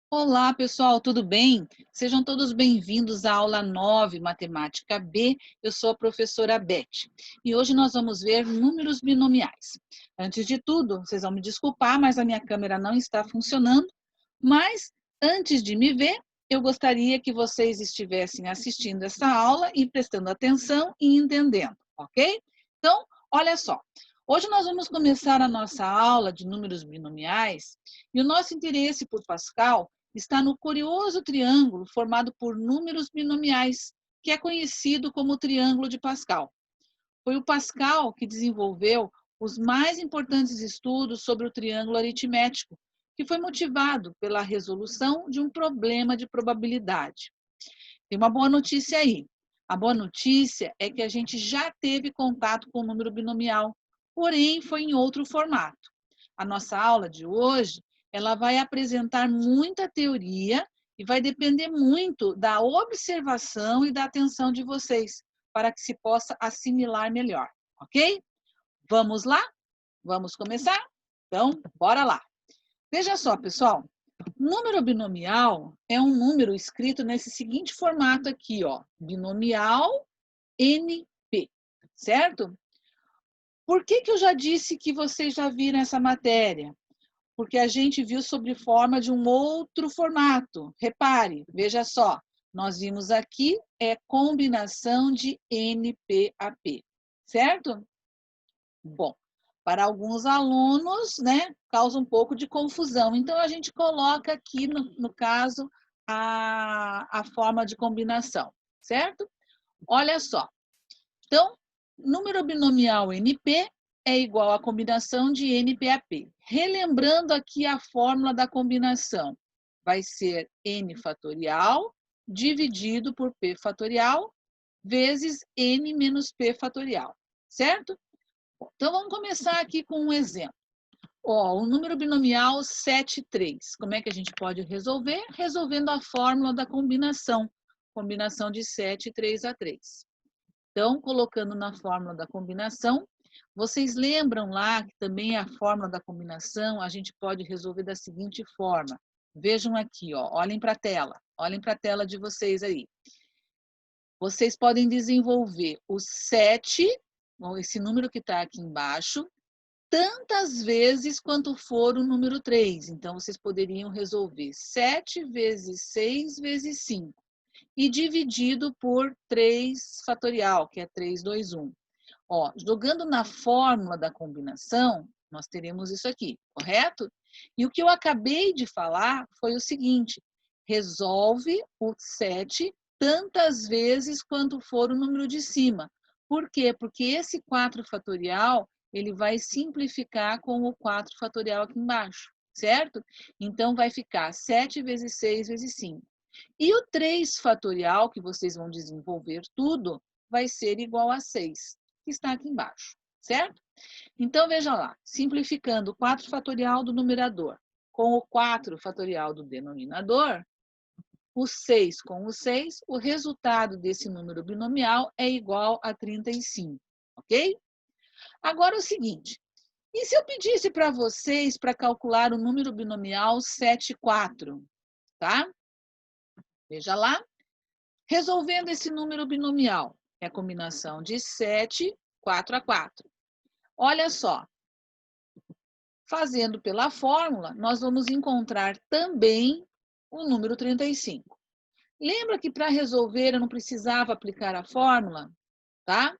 Olá, pessoal, tudo bem? Sejam todos bem-vindos à aula 9, Matemática B. Eu sou a professora Beth e hoje nós vamos ver números binomiais. Antes de tudo, vocês vão me desculpar, mas a minha câmera não está funcionando. Mas antes de me ver, eu gostaria que vocês estivessem assistindo essa aula e prestando atenção e entendendo, ok? Então, olha só. Hoje nós vamos começar a nossa aula de números binomiais e o nosso interesse por Pascal está no curioso triângulo formado por números binomiais, que é conhecido como o Triângulo de Pascal. Foi o Pascal que desenvolveu os mais importantes estudos sobre o triângulo aritmético, que foi motivado pela resolução de um problema de probabilidade. Tem uma boa notícia aí. A boa notícia é que a gente já teve contato com o número binomial, porém foi em outro formato. A nossa aula de hoje, ela vai apresentar muita teoria e vai depender muito da observação e da atenção de vocês, para que se possa assimilar melhor, ok? Vamos lá? Vamos começar? Então, bora lá. Veja só, pessoal, número binomial é um número escrito nesse seguinte formato aqui, ó, binomial NP, certo? Por que eu já disse que vocês já viram essa matéria? Porque a gente viu sob forma de um outro formato. Repare, veja só, nós vimos aqui combinação de NP-AP, certo? Bom, para alguns alunos, né, causa um pouco de confusão. Então, a gente coloca aqui, no caso, a forma de combinação, certo? Olha só. Então, número binomial NP é igual à combinação de NP-AP. Relembrando aqui a fórmula da combinação, vai ser N fatorial dividido por P fatorial vezes N menos P fatorial, certo? Então, vamos começar aqui com um exemplo. Ó, o número binomial 7, 3. Como é que a gente pode resolver? Resolvendo a fórmula da combinação. Combinação de 7, 3 a 3. Então, colocando na fórmula da combinação, vocês lembram lá que também a fórmula da combinação a gente pode resolver da seguinte forma. Vejam aqui, ó, olhem para a tela. Olhem para a tela de vocês aí. Vocês podem desenvolver o 7, esse número que está aqui embaixo, tantas vezes quanto for o número 3. Então, vocês poderiam resolver 7 vezes 6 vezes 5 e dividido por 3 fatorial, que é 3, 2, 1. Ó, jogando na fórmula da combinação, nós teremos isso aqui, correto? E o que eu acabei de falar foi o seguinte: resolve o 7 tantas vezes quanto for o número de cima. Por quê? Porque esse 4 fatorial, ele vai simplificar com o 4 fatorial aqui embaixo, certo? Então, vai ficar 7 vezes 6 vezes 5. E o 3 fatorial, que vocês vão desenvolver tudo, vai ser igual a 6, que está aqui embaixo, certo? Então, veja lá, simplificando o 4 fatorial do numerador com o 4 fatorial do denominador, o 6 com o 6, o resultado desse número binomial é igual a 35, ok? Agora é o seguinte, e se eu pedisse para vocês para calcular o número binomial 7, 4, tá? Veja lá, resolvendo esse número binomial, é a combinação de 7, 4 a 4. Olha só, fazendo pela fórmula, nós vamos encontrar também o número 35. Lembra que para resolver eu não precisava aplicar a fórmula, tá?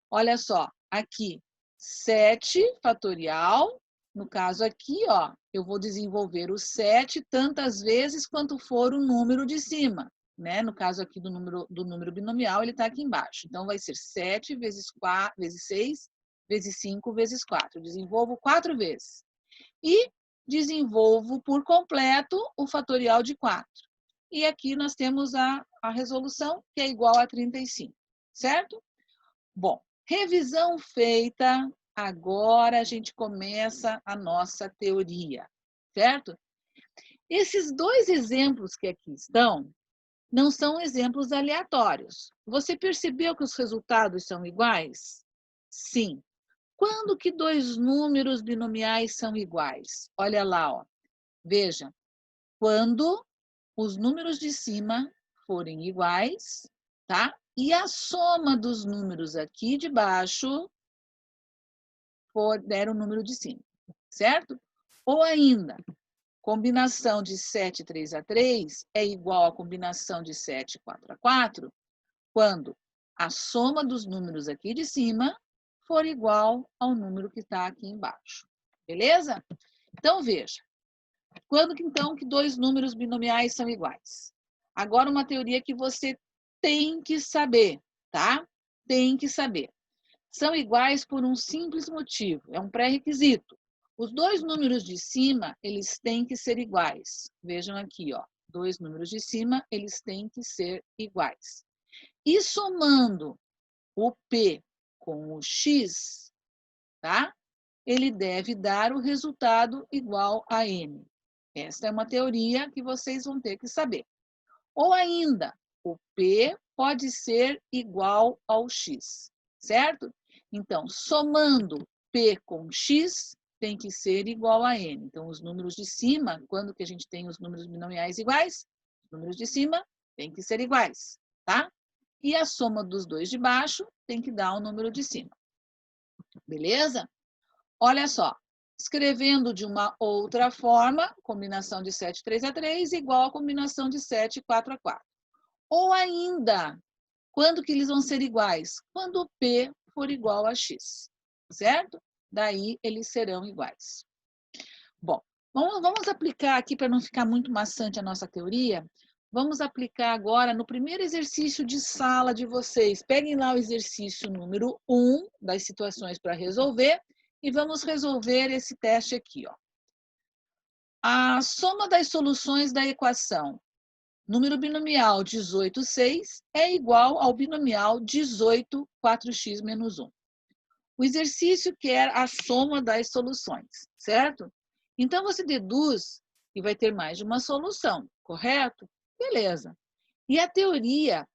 Olha só, aqui, 7 fatorial, no caso aqui, ó, eu vou desenvolver o 7 tantas vezes quanto for o número de cima, né? No caso aqui do número binomial, ele está aqui embaixo. Então, vai ser 7 vezes 4, vezes 6, vezes 5, vezes 4. Eu desenvolvo 4 vezes. E desenvolvo por completo o fatorial de 4. E aqui nós temos a resolução, que é igual a 35, certo? Bom, revisão feita, agora a gente começa a nossa teoria, certo? Esses dois exemplos que aqui estão não são exemplos aleatórios. Você percebeu que os resultados são iguais? Sim. Quando que dois números binomiais são iguais? Olha lá, ó. Veja, quando os números de cima forem iguais, tá? E a soma dos números aqui de baixo der o número de cima, certo? Ou ainda, combinação de 7, 3 a 3 é igual à combinação de 7, 4 a 4, quando a soma dos números aqui de cima for igual ao número que está aqui embaixo. Beleza? Então, veja. Quando que, então, que dois números binomiais são iguais? Agora, uma teoria que você tem que saber, tá? Tem que saber. São iguais por um simples motivo, é um pré-requisito. Os dois números de cima, eles têm que ser iguais. Vejam aqui, ó. Dois números de cima, eles têm que ser iguais. E somando o P com o X, tá? Ele deve dar o resultado igual a N. Esta é uma teoria que vocês vão ter que saber. Ou ainda, o P pode ser igual ao X, certo? Então, somando P com X, tem que ser igual a N. Então, os números de cima, quando que a gente tem os números binomiais iguais? Os números de cima têm que ser iguais, tá? E a soma dos dois de baixo tem que dar o número de cima. Beleza? Olha só. Escrevendo de uma outra forma, combinação de 7, 3 a 3 igual a combinação de 7, 4 a 4. Ou ainda, quando que eles vão ser iguais? Quando o P for igual a X, certo? Daí eles serão iguais. Bom, vamos aplicar aqui, para não ficar muito maçante a nossa teoria, vamos aplicar agora no primeiro exercício de sala de vocês. Peguem lá o exercício número 1 das situações para resolver e vamos resolver esse teste aqui, ó. A soma das soluções da equação número binomial 18, 6 é igual ao binomial 18, 4x menos 1. O exercício quer a soma das soluções, certo? Então, você deduz que vai ter mais de uma solução, correto? Beleza. E a teoria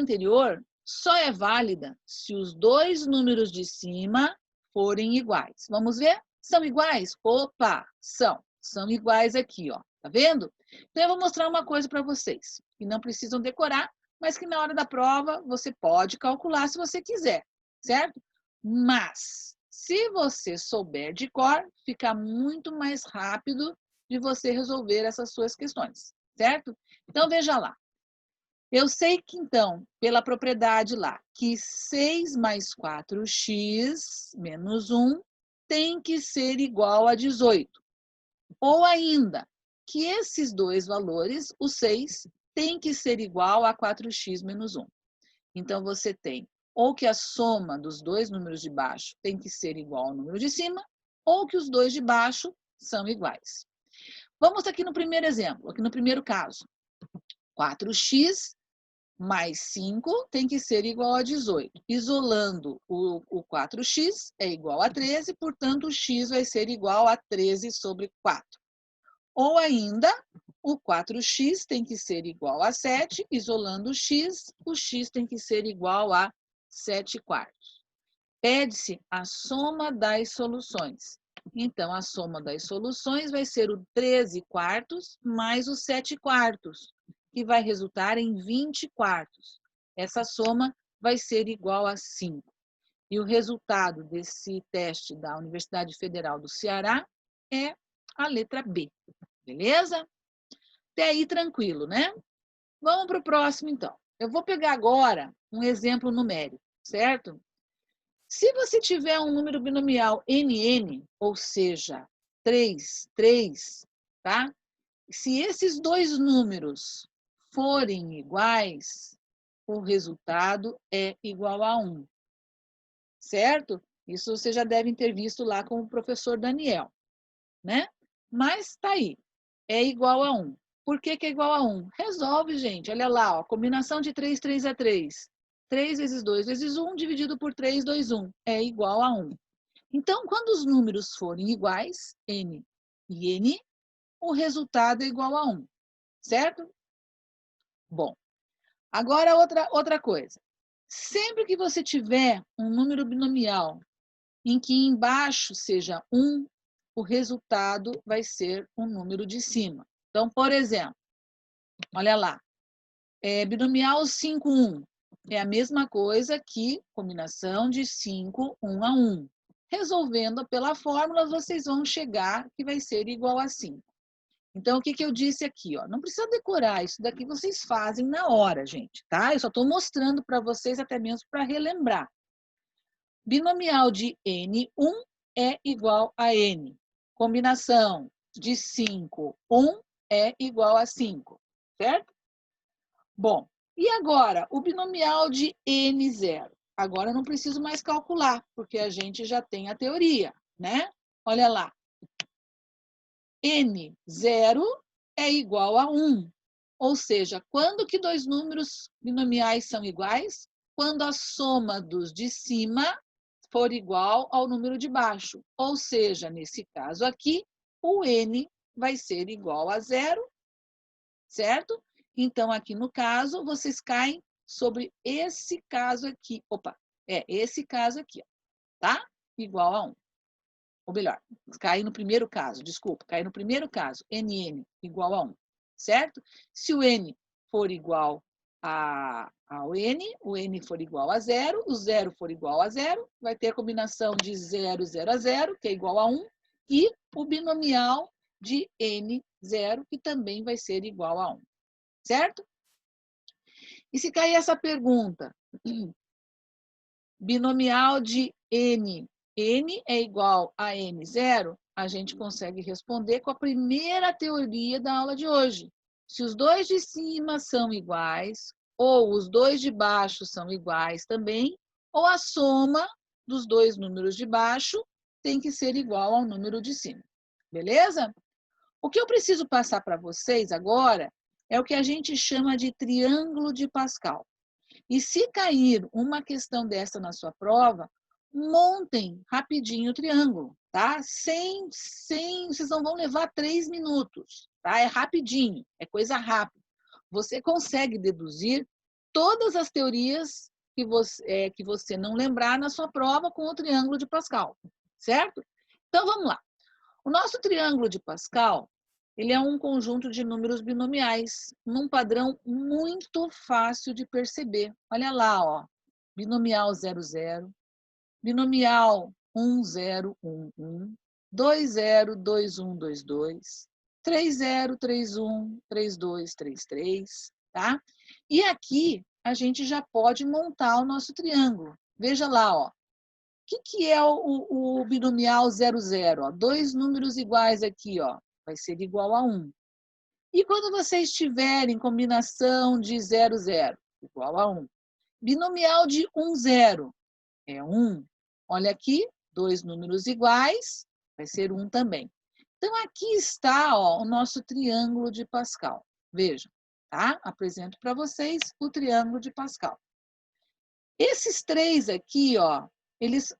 anterior só é válida se os dois números de cima forem iguais. Vamos ver? São iguais? Opa, são iguais aqui, ó. Tá vendo? Então, eu vou mostrar uma coisa para vocês, que não precisam decorar, mas que na hora da prova você pode calcular se você quiser, certo? Mas, se você souber de cor, fica muito mais rápido de você resolver essas suas questões, certo? Então, veja lá. Eu sei que, então, pela propriedade lá, que 6 mais 4x menos 1 tem que ser igual a 18. Ou ainda, que esses dois valores, o 6, tem que ser igual a 4x menos 1. Então, você tem ou que a soma dos dois números de baixo tem que ser igual ao número de cima, ou que os dois de baixo são iguais. Vamos aqui no primeiro exemplo, aqui no primeiro caso. 4x mais 5 tem que ser igual a 18. Isolando o 4x é igual a 13, portanto, o x vai ser igual a 13 sobre 4. Ou ainda, o 4x tem que ser igual a 7, isolando o x tem que ser igual a 7 quartos. Pede-se a soma das soluções. Então, a soma das soluções vai ser o 13 quartos mais o 7 quartos, que vai resultar em 20 quartos. Essa soma vai ser igual a 5. E o resultado desse teste da Universidade Federal do Ceará é a letra B. Beleza? Até aí tranquilo, né? Vamos para o próximo, então. Eu vou pegar agora um exemplo numérico, certo? Se você tiver um número binomial NN, ou seja, 3, 3, tá? Se esses dois números forem iguais, o resultado é igual a 1, certo? Isso vocês já devem ter visto lá com o professor Daniel, né? Mas tá aí, é igual a 1. Por que que é igual a 1? Resolve, gente. Olha lá, ó, combinação de 3, 3 é 3. 3 vezes 2 vezes 1 dividido por 3, 2, 1. É igual a 1. Então, quando os números forem iguais, n e n, o resultado é igual a 1. Certo? Bom, agora outra coisa. Sempre que você tiver um número binomial em que embaixo seja 1, o resultado vai ser um número de cima. Então, por exemplo, Olha lá. Binomial 5, 1. É a mesma coisa que combinação de 5, 1 a 1. Resolvendo pela fórmula, vocês vão chegar que vai ser igual a 5. Então, o que eu disse aqui? Ó? Não precisa decorar, isso daqui vocês fazem na hora, gente, tá? Eu só estou mostrando para vocês até mesmo para relembrar. Binomial de N1 é igual a N. Combinação de 5, 1 é igual a 5, certo? Bom, e agora, o binomial de N0? Agora eu não preciso mais calcular, porque a gente já tem a teoria, né? Olha lá. N0 é igual a 1. Ou seja, quando que dois números binomiais são iguais? Quando a soma dos de cima for igual ao número de baixo. Ou seja, nesse caso aqui, o N vai ser igual a 0, certo? Então, aqui no caso, vocês caem sobre esse caso aqui. Opa, esse caso aqui, tá? Igual a 1. Ou melhor, cai no primeiro caso, desculpa, cai no primeiro caso, NN igual a 1, certo? Se o N for igual ao N, o N for igual a 0, o 0 for igual a 0, vai ter a combinação de 0, 0 a 0, que é igual a 1, e o binomial de N0, que também vai ser igual a 1, certo? E se cair essa pergunta, binomial de N, N é igual a N0, a gente consegue responder com a primeira teoria da aula de hoje. Se os dois de cima são iguais, ou os dois de baixo são iguais também, ou a soma dos dois números de baixo tem que ser igual ao número de cima. Beleza? O que eu preciso passar para vocês agora é o que a gente chama de triângulo de Pascal. E se cair uma questão dessa na sua prova, montem rapidinho o triângulo, tá? Vocês não vão levar 3 minutos, tá? É rapidinho, é coisa rápida. Você consegue deduzir todas as teorias que você não lembrar na sua prova com o triângulo de Pascal, certo? Então, vamos lá. O nosso triângulo de Pascal, ele é um conjunto de números binomiais, num padrão muito fácil de perceber. Olha lá, ó. Binomial 00, binomial 1011, 202122, 3031, 3233, tá? E aqui a gente já pode montar o nosso triângulo. Veja lá, ó. Que é o binomial 00? Ó? Dois números iguais aqui, ó, vai ser igual a 1. E quando vocês tiverem combinação de 00, igual a 1. Binomial de 10 é 1. Olha aqui, dois números iguais, vai ser 1 também. Então, aqui está, ó, o nosso triângulo de Pascal. Vejam, tá? Apresento para vocês o triângulo de Pascal. Esses três aqui, ó,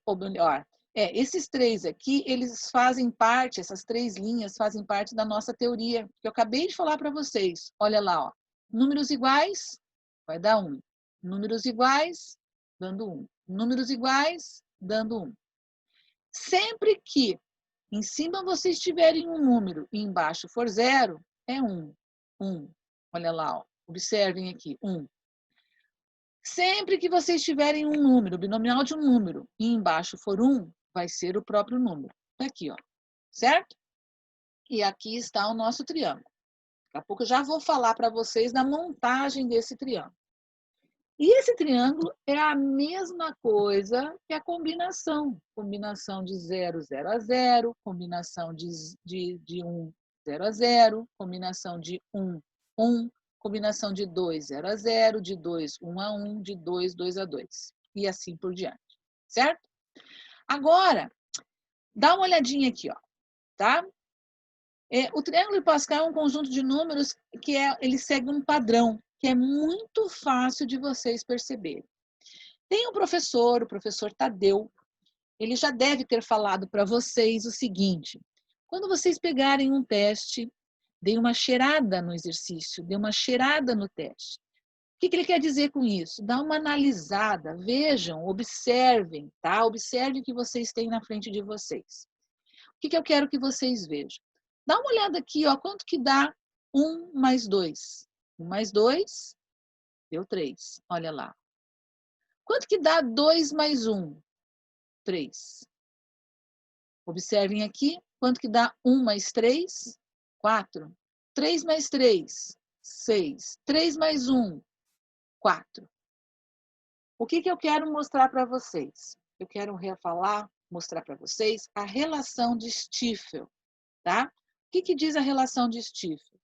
ou melhor, esses três aqui, eles fazem parte, essas três linhas fazem parte da nossa teoria, que eu acabei de falar para vocês. Olha lá, ó, números iguais, vai dar 1. Números iguais, dando 1. Números iguais, dando 1. Sempre que em cima vocês tiverem um número e embaixo for 0, é 1. 1. Olha lá, ó, observem aqui, 1. Sempre que vocês tiverem um número, binomial de um número, e embaixo for 1, vai ser o próprio número. Aqui, ó. Certo? E aqui está o nosso triângulo. Daqui a pouco eu já vou falar para vocês da montagem desse triângulo. E esse triângulo é a mesma coisa que a combinação. Combinação de 0, 0 a 0, combinação de 1, 0 a 0, combinação de 1, 1, combinação de 2, 0 a 0, de 2, 1 a 1, de 2, 2 a 2. E assim por diante. Certo? Agora, dá uma olhadinha aqui, ó. Tá? O triângulo de Pascal é um conjunto de números que ele segue um padrão, que é muito fácil de vocês perceberem. Tem um professor, o professor Tadeu, ele já deve ter falado para vocês o seguinte: quando vocês pegarem um teste, deem uma cheirada no exercício, dê uma cheirada no teste. O que ele quer dizer com isso? Dá uma analisada, vejam, observem, tá? Observem o que vocês têm na frente de vocês. O que eu quero que vocês vejam? Dá uma olhada aqui, ó, quanto que dá 1 mais 2? 1 mais 2, deu 3. Olha lá. Quanto que dá 2 mais 1? 3. Observem aqui, quanto que dá 1 mais 3? 4. 3 mais 3, 6. 3 mais 1, 4. O que eu quero mostrar para vocês? Eu quero mostrar para vocês a relação de Stiefel, tá? O que diz a relação de Stiefel?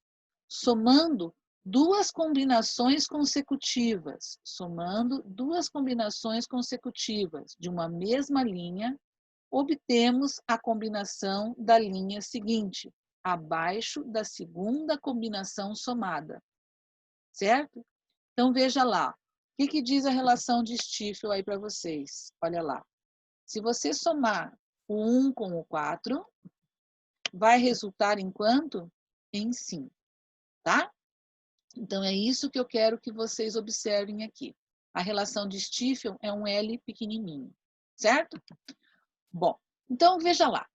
Somando duas combinações consecutivas, de uma mesma linha, obtemos a combinação da linha seguinte, abaixo da segunda combinação somada, certo? Então, veja lá, o que diz a relação de Stiefel aí para vocês? Olha lá, se você somar o 1 com o 4, vai resultar em quanto? Em 5, tá? Então, é isso que eu quero que vocês observem aqui. A relação de Stiefel é um L pequenininho, certo? Bom, então veja lá.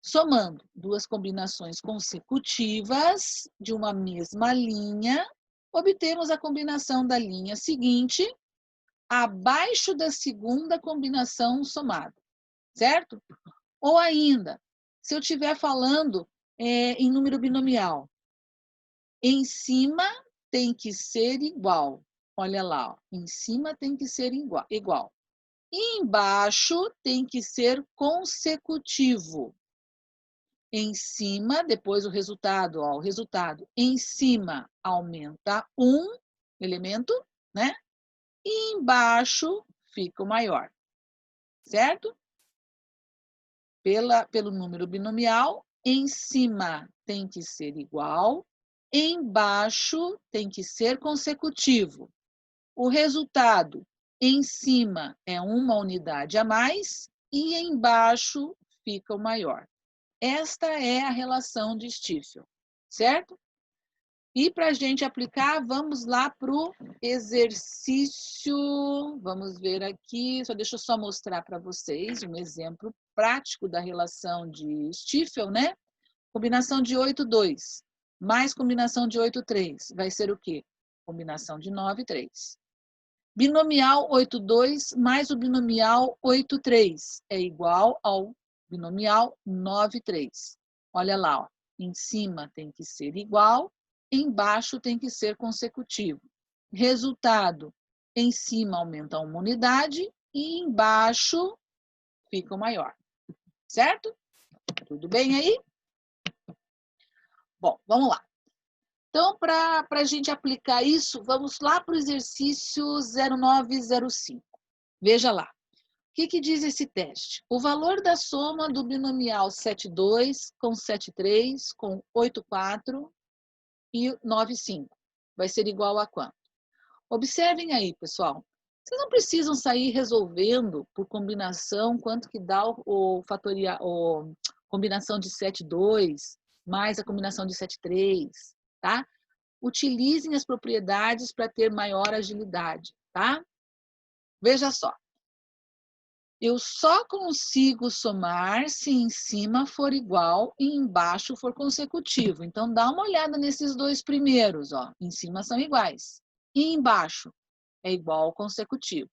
Somando duas combinações consecutivas de uma mesma linha, obtemos a combinação da linha seguinte abaixo da segunda combinação somada, certo? Ou ainda, se eu estiver falando em número binomial, em cima tem que ser igual. Olha lá, ó, em cima tem que ser igual. E embaixo tem que ser consecutivo. Em cima, depois o resultado, ó, o resultado em cima aumenta um elemento, né? E embaixo fica o maior, certo? Pelo número binomial, em cima tem que ser igual, embaixo tem que ser consecutivo. O resultado em cima é uma unidade a mais e embaixo fica o maior. Esta é a relação de Stiefel, certo? E para a gente aplicar, vamos lá para o exercício. Vamos ver aqui, deixa eu só mostrar para vocês um exemplo prático da relação de Stiefel, né? Combinação de 8, 2, mais combinação de 8, 3. Vai ser o quê? Combinação de 9, 3. Binomial 8, 2 mais o binomial 8, 3 é igual ao binomial 9, 3. Olha lá, ó, em cima tem que ser igual, embaixo tem que ser consecutivo. Resultado, em cima aumenta uma unidade e embaixo fica o maior. Certo? Tudo bem aí? Bom, vamos lá. Então, para a gente aplicar isso, vamos lá para o exercício 0905. Veja lá. O que diz esse teste? O valor da soma do binomial 7,2 com 7,3 com 8,4 e 9,5 vai ser igual a quanto? Observem aí, pessoal. Vocês não precisam sair resolvendo por combinação quanto que dá o fatorial, combinação de 7,2 mais a combinação de 7,3, tá? Utilizem as propriedades para ter maior agilidade, tá? Veja só. Eu só consigo somar se em cima for igual e embaixo for consecutivo. Então, dá uma olhada nesses dois primeiros, ó. Em cima são iguais. E embaixo é igual ao consecutivo.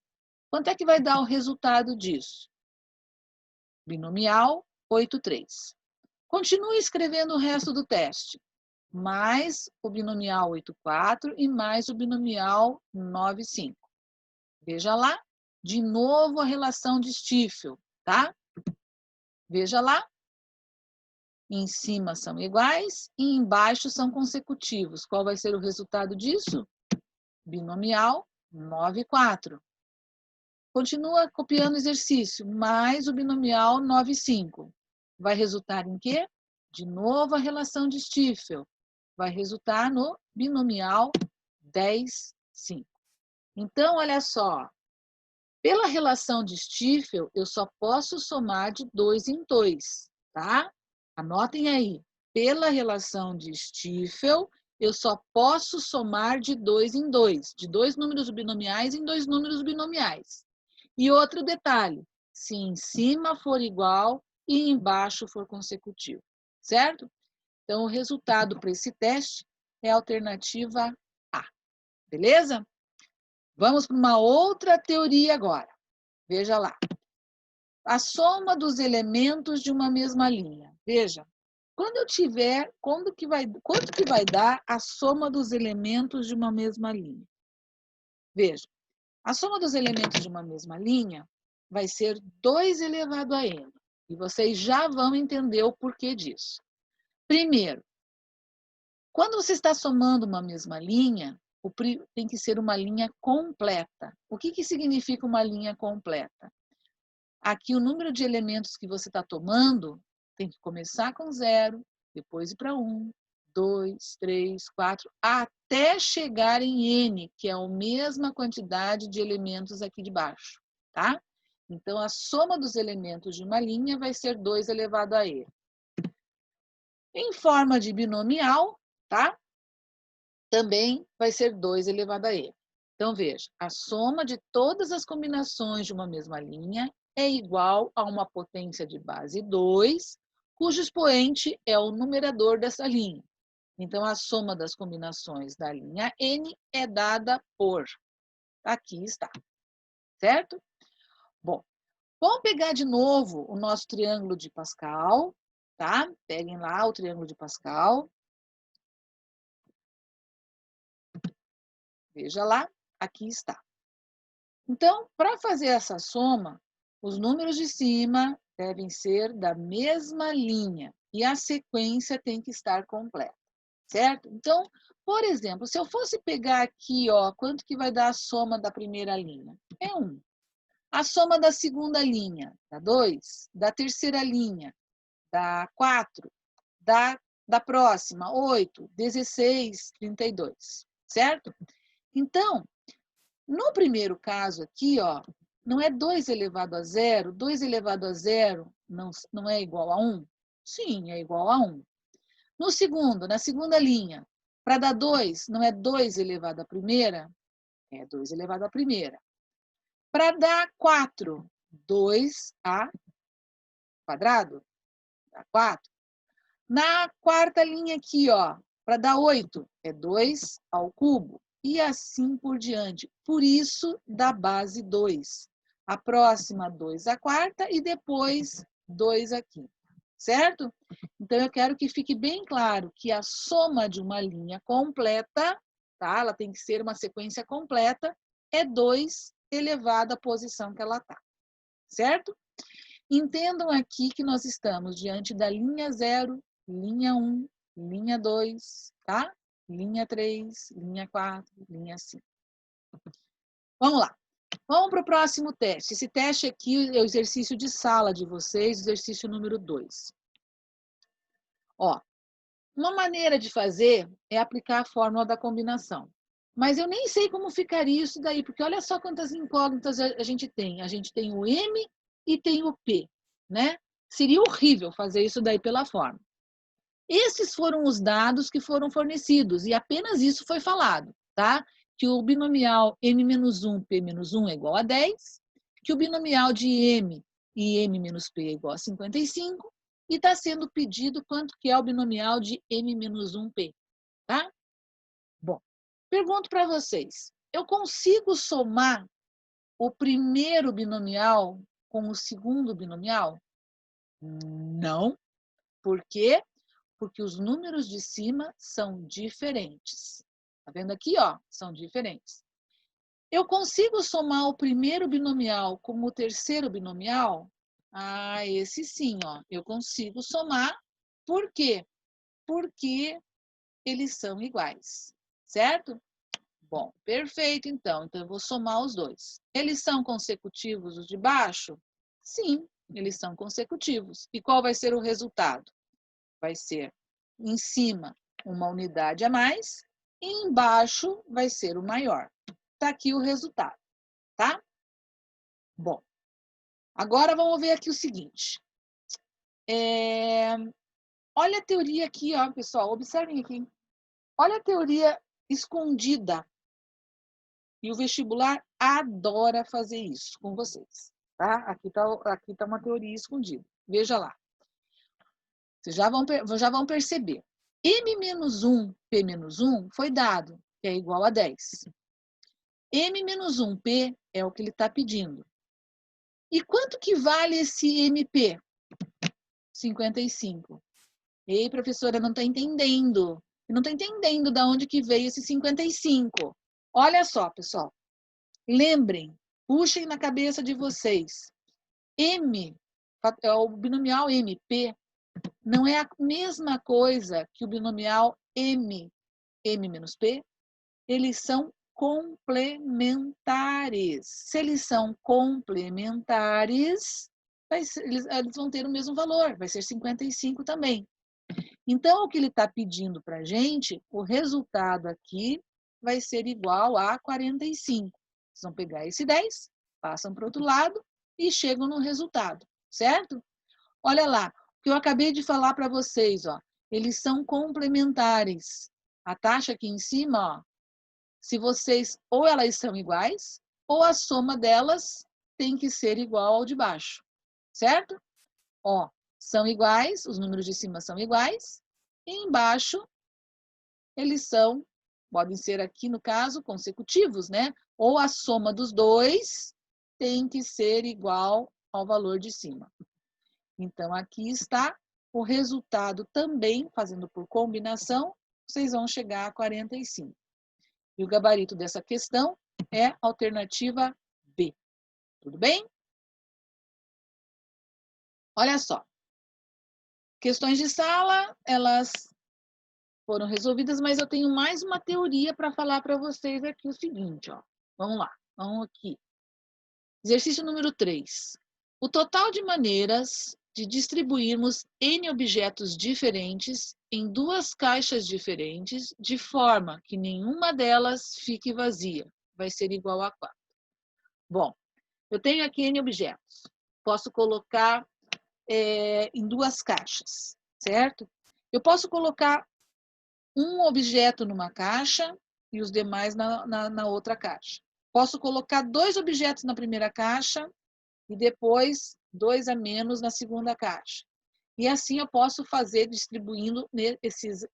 Quanto é que vai dar o resultado disso? Binomial 8, 3. Continue escrevendo o resto do teste. Mais o binomial 8, 4 e mais o binomial 9, 5. Veja lá. De novo a relação de Stiefel, tá? Veja lá. Em cima são iguais e embaixo são consecutivos. Qual vai ser o resultado disso? Binomial 9, 4. Continua copiando o exercício, mais o binomial 9, 5. Vai resultar em quê? De novo a relação de Stiefel. Vai resultar no binomial 10, 5. Então, olha só. Pela relação de Stiefel, eu só posso somar de 2 em 2, tá? Anotem aí. Pela relação de Stiefel, eu só posso somar de 2 em 2, de dois números binomiais em dois números binomiais. E outro detalhe, se em cima for igual e embaixo for consecutivo, certo? Então, o resultado para esse teste é a alternativa Beleza? Vamos para uma outra teoria agora. Veja lá. A soma dos elementos de uma mesma linha. Veja, quanto que vai dar a soma dos elementos de uma mesma linha? Veja, a soma dos elementos de uma mesma linha vai ser 2 elevado a n. E vocês já vão entender o porquê disso. Primeiro, quando você está somando uma mesma linha, tem que ser uma linha completa. O que significa uma linha completa? Aqui o número de elementos que você está tomando tem que começar com 0, depois ir para 1, 2, 3, 4, até chegar em n, que é a mesma quantidade de elementos aqui de baixo, tá? Então, a soma dos elementos de uma linha vai ser 2 elevado a n. Em forma de binomial, tá? Também vai ser 2 elevado a n. Então, veja, a soma de todas as combinações de uma mesma linha é igual a uma potência de base 2, cujo expoente é o numerador dessa linha. Então, a soma das combinações da linha n é dada por, aqui está, certo? Bom, vamos pegar de novo o nosso triângulo de Pascal, tá? Peguem lá o triângulo de Pascal. Veja lá, aqui está. Então, para fazer essa soma, os números de cima devem ser da mesma linha e a sequência tem que estar completa, certo? Então, por exemplo, se eu fosse pegar aqui, ó, quanto que vai dar a soma da primeira linha? É 1. A soma da segunda linha dá 2, da terceira linha dá 4, da próxima 8, 16, 32, certo? Então, no primeiro caso aqui, ó, não é 2 elevado a 0? 2 elevado a 0 não é igual a 1? Sim, é igual a 1. No segundo, na segunda linha, para dar 2, não é 2 elevado à primeira? É 2 elevado à primeira. Para dar 4, 2a quadrado, dá 4. Na quarta linha aqui, ó, para dar 8, é 2 ao cubo. E assim por diante. Por isso, da base 2. A próxima, 2 à quarta e depois 2 à quinta. Certo? Então, eu quero que fique bem claro que a soma de uma linha completa, tá? Ela tem que ser uma sequência completa, é 2 elevado à posição que ela está. Certo? Entendam aqui que nós estamos diante da linha 0, linha 1, linha 2, tá? Linha 3, linha 4, linha 5. Vamos lá. Vamos para o próximo teste. Esse teste aqui é o exercício de sala de vocês, exercício número 2. Ó, uma maneira de fazer é aplicar a fórmula da combinação. Mas eu nem sei como ficaria isso daí, porque olha só quantas incógnitas a gente tem. A gente tem o M e tem o P, né? Seria horrível fazer isso daí pela fórmula. Esses foram os dados que foram fornecidos, e apenas isso foi falado, tá? Que o binomial M-1, P-1 é igual a 10, que o binomial de M e M-P é igual a 55, e está sendo pedido quanto que é o binomial de M-1P, tá? Bom, pergunto para vocês, eu consigo somar o primeiro binomial com o segundo binomial? Não. Por quê? Porque os números de cima são diferentes. Tá vendo aqui, ó? São diferentes. Eu consigo somar o primeiro binomial com o terceiro binomial? Ah, esse sim, ó. Eu consigo somar. Por quê? Porque eles são iguais, certo? Bom, perfeito, então. Então, eu vou somar os dois. Eles são consecutivos os de baixo? Sim, eles são consecutivos. E qual vai ser o resultado? Vai ser em cima uma unidade a mais e embaixo vai ser o maior. Está aqui o resultado, tá? Bom, agora vamos ver aqui o seguinte. Olha a teoria aqui, ó, pessoal, observem aqui. Olha a teoria escondida. E o vestibular adora fazer isso com vocês, tá? Aqui tá uma teoria escondida. Veja lá. Vocês já vão perceber. M-1, P-1 foi dado, que é igual a 10. M-1P é o que ele está pedindo. E quanto que vale esse MP? 55. Ei, professora, não está entendendo. Não está entendendo de onde que veio esse 55. Olha só, pessoal. Lembrem, puxem na cabeça de vocês. M, o binomial MP, não é a mesma coisa que o binomial M, M-P. Eles são complementares. Se eles são complementares, eles vão ter o mesmo valor, vai ser 55 também. Então, o que ele está pedindo para a gente, o resultado aqui vai ser igual a 45. Vocês vão pegar esse 10, passam para o outro lado e chegam no resultado, certo? Olha lá, o que eu acabei de falar para vocês, ó, eles são complementares. A taxa aqui em cima, ó, se vocês, ou elas são iguais, ou a soma delas tem que ser igual ao de baixo, certo? Ó, são iguais, os números de cima são iguais, e embaixo eles são, podem ser aqui no caso, consecutivos, né? Ou a soma dos dois tem que ser igual ao valor de cima. Então, aqui está o resultado também, fazendo por combinação, vocês vão chegar a 45. E o gabarito dessa questão é a alternativa B. Tudo bem? Olha só. Questões de sala, elas foram resolvidas, mas eu tenho mais uma teoria para falar para vocês aqui o seguinte, ó. Vamos lá, vamos aqui. Exercício número 3. O total de maneiras de distribuirmos N objetos diferentes em duas caixas diferentes, de forma que nenhuma delas fique vazia, vai ser igual a 4. Bom, eu tenho aqui N objetos. Posso colocar em duas caixas, certo? Eu posso colocar um objeto numa caixa e os demais na outra caixa. Posso colocar 2 objetos na primeira caixa e depois 2 a menos na segunda caixa. E assim eu posso fazer distribuindo esses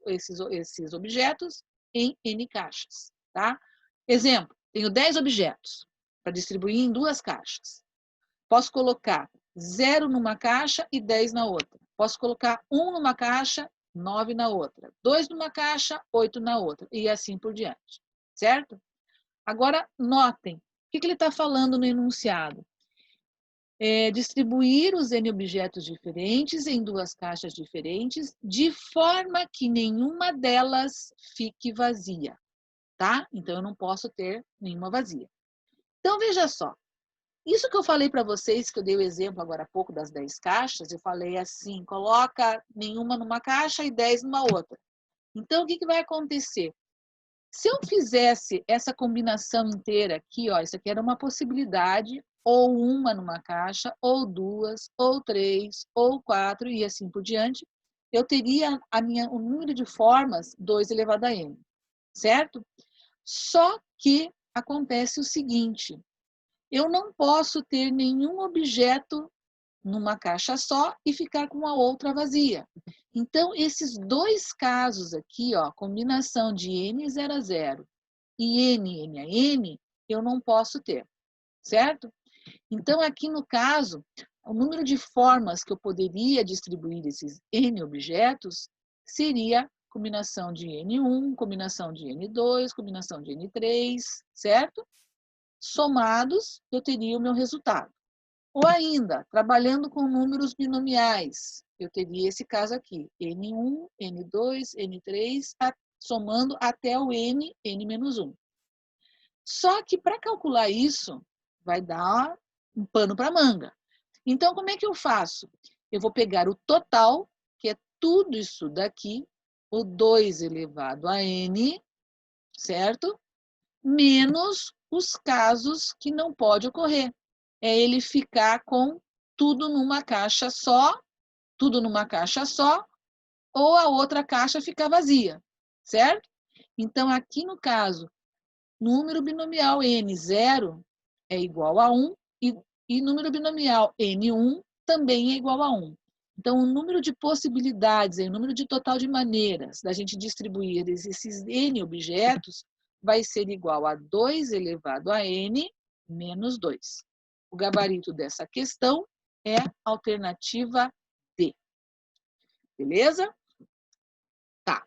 objetos em N caixas, tá? Exemplo, tenho 10 objetos para distribuir em 2 caixas. Posso colocar 0 numa caixa e 10 na outra. Posso colocar 1 numa caixa, 9 na outra. 2 numa caixa, 8 na outra. E assim por diante. Certo? Agora, notem. O que ele está falando no enunciado? Distribuir os N objetos diferentes em 2 caixas diferentes, de forma que nenhuma delas fique vazia. Tá? Então, eu não posso ter nenhuma vazia. Então, veja só. Isso que eu falei para vocês, que eu dei o exemplo agora há pouco das 10 caixas, eu falei assim, coloca nenhuma numa caixa e 10 numa outra. Então, o que vai acontecer? Se eu fizesse essa combinação inteira aqui, ó, isso aqui era uma possibilidade, ou uma numa caixa, ou 2, ou 3, ou 4, e assim por diante, eu teria o número de formas 2 elevado a n, certo? Só que acontece o seguinte, eu não posso ter nenhum objeto numa caixa só e ficar com a outra vazia. Então, esses 2 casos aqui, ó, combinação de n0 a 0 e n a n, eu não posso ter, certo? Então, aqui no caso, o número de formas que eu poderia distribuir esses n objetos seria combinação de n1, combinação de n2, combinação de n3, certo? Somados, eu teria o meu resultado. Ou ainda, trabalhando com números binomiais, eu teria esse caso aqui, N1, N2, N3, somando até o N, N-1. Só que para calcular isso, vai dar um pano para manga. Então, como é que eu faço? Eu vou pegar o total, que é tudo isso daqui, o 2 elevado a N, certo? Menos os casos que não pode ocorrer. É ele ficar com tudo numa caixa só, ou a outra caixa ficar vazia, certo? Então, aqui no caso, número binomial N0 é igual a 1 e número binomial N1 também é igual a 1. Então, o número de possibilidades, o número de total de maneiras da gente distribuir esses N objetos vai ser igual a 2 elevado a n menos 2. O gabarito dessa questão é a alternativa D. Beleza? Tá.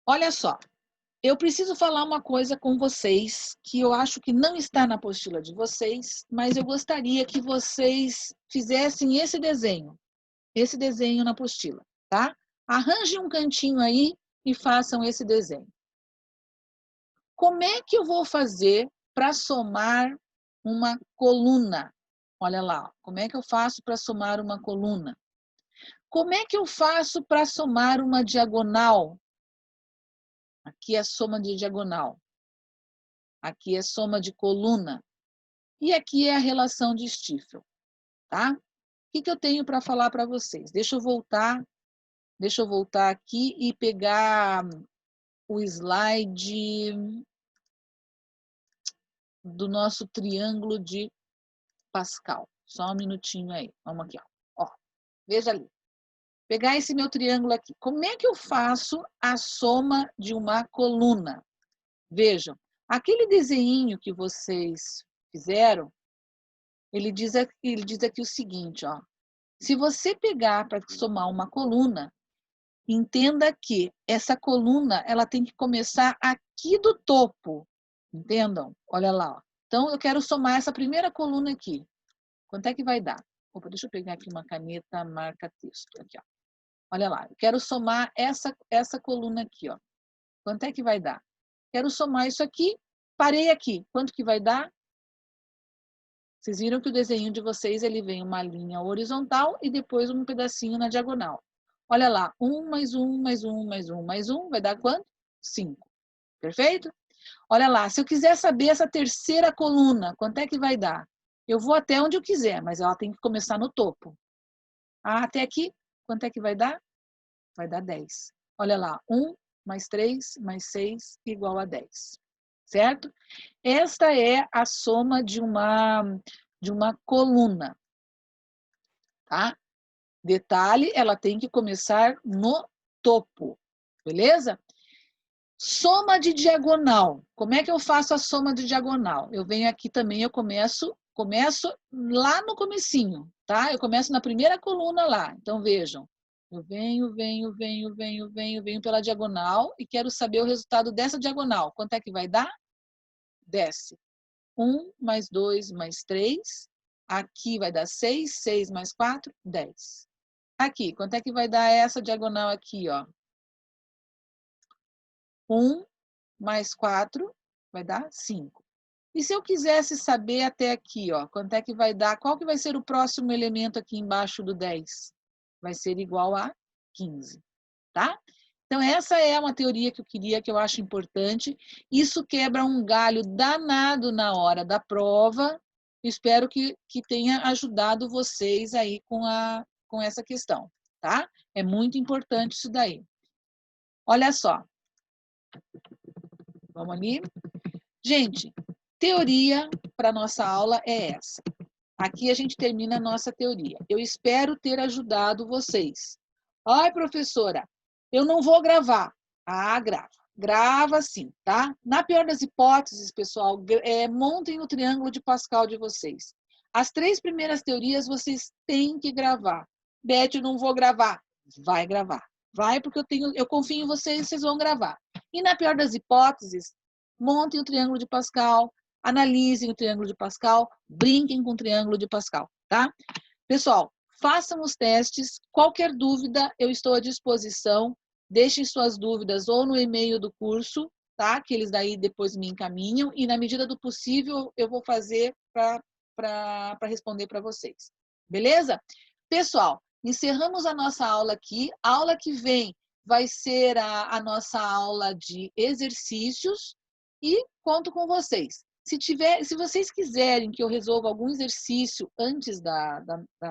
Olha só. Eu preciso falar uma coisa com vocês que eu acho que não está na apostila de vocês, mas eu gostaria que vocês fizessem esse desenho na apostila, tá? Arranjem um cantinho aí e façam esse desenho. Como é que eu vou fazer para somar uma coluna? Olha lá, como é que eu faço para somar uma coluna? Como é que eu faço para somar uma diagonal? Aqui é soma de diagonal. Aqui é soma de coluna. E aqui é a relação de Stiefel, tá? O que eu tenho para falar para vocês? Deixa eu voltar aqui e pegar o slide do nosso triângulo de Pascal. Só um minutinho aí. Vamos aqui, ó. Veja ali. Pegar esse meu triângulo aqui. Como é que eu faço a soma de uma coluna? Vejam, aquele desenho que vocês fizeram, ele diz aqui o seguinte, ó. Se você pegar para somar uma coluna, entenda que essa coluna ela tem que começar aqui do topo. Entendam? Olha lá. Ó. Então, eu quero somar essa primeira coluna aqui. Quanto é que vai dar? Opa, deixa eu pegar aqui uma caneta marca-texto. Aqui, ó. Olha lá. Eu quero somar essa coluna aqui. Ó. Quanto é que vai dar? Quero somar isso aqui. Parei aqui. Quanto que vai dar? Vocês viram que o desenho de vocês ele vem uma linha horizontal e depois um pedacinho na diagonal. Olha lá, 1 mais 1 mais 1 mais 1 mais 1 vai dar quanto? 5. Perfeito? Olha lá, se eu quiser saber essa terceira coluna, quanto é que vai dar? Eu vou até onde eu quiser, mas ela tem que começar no topo. Ah, até aqui, quanto é que vai dar? Vai dar 10. Olha lá, 1 mais 3 mais 6 igual a 10. Certo? Esta é a soma de uma coluna, tá? Detalhe, ela tem que começar no topo, beleza? Soma de diagonal. Como é que eu faço a soma de diagonal? Eu venho aqui também, eu começo lá no comecinho, tá? Eu começo na primeira coluna lá. Então, vejam. Eu venho pela diagonal e quero saber o resultado dessa diagonal. Quanto é que vai dar? Desce. 1 mais 2 mais 3. Aqui vai dar 6. 6 mais 4, 10. Aqui, quanto é que vai dar essa diagonal aqui, ó? 1 mais 4 vai dar 5. E se eu quisesse saber até aqui, ó, quanto é que vai dar? Qual que vai ser o próximo elemento aqui embaixo do 10? Vai ser igual a 15, tá? Então, essa é uma teoria que eu acho importante. Isso quebra um galho danado na hora da prova. Espero que tenha ajudado vocês aí com essa questão, tá? É muito importante isso daí. Olha só. Vamos ali. Gente, teoria para nossa aula é essa. Aqui a gente termina a nossa teoria. Eu espero ter ajudado vocês. Ai, professora, eu não vou gravar. Ah, grava. Grava sim, tá? Na pior das hipóteses, pessoal, montem o triângulo de Pascal de vocês. As 3 primeiras teorias vocês têm que gravar. Beth, eu não vou gravar. Vai gravar. Vai, porque eu confio em vocês, vocês vão gravar. E na pior das hipóteses, montem o triângulo de Pascal, analisem o triângulo de Pascal, brinquem com o triângulo de Pascal, tá? Pessoal, façam os testes. Qualquer dúvida, eu estou à disposição. Deixem suas dúvidas ou no e-mail do curso, tá? Que eles daí depois me encaminham. E na medida do possível, eu vou fazer para responder para vocês. Beleza? Pessoal, encerramos a nossa aula aqui. A aula que vem vai ser a nossa aula de exercícios. E conto com vocês. Se vocês quiserem que eu resolva algum exercício antes da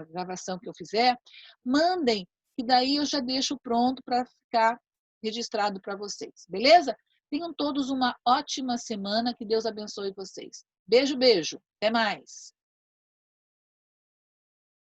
gravação que eu fizer, mandem, que daí eu já deixo pronto para ficar registrado para vocês, beleza? Tenham todos uma ótima semana, que Deus abençoe vocês. Beijo, beijo. Até mais.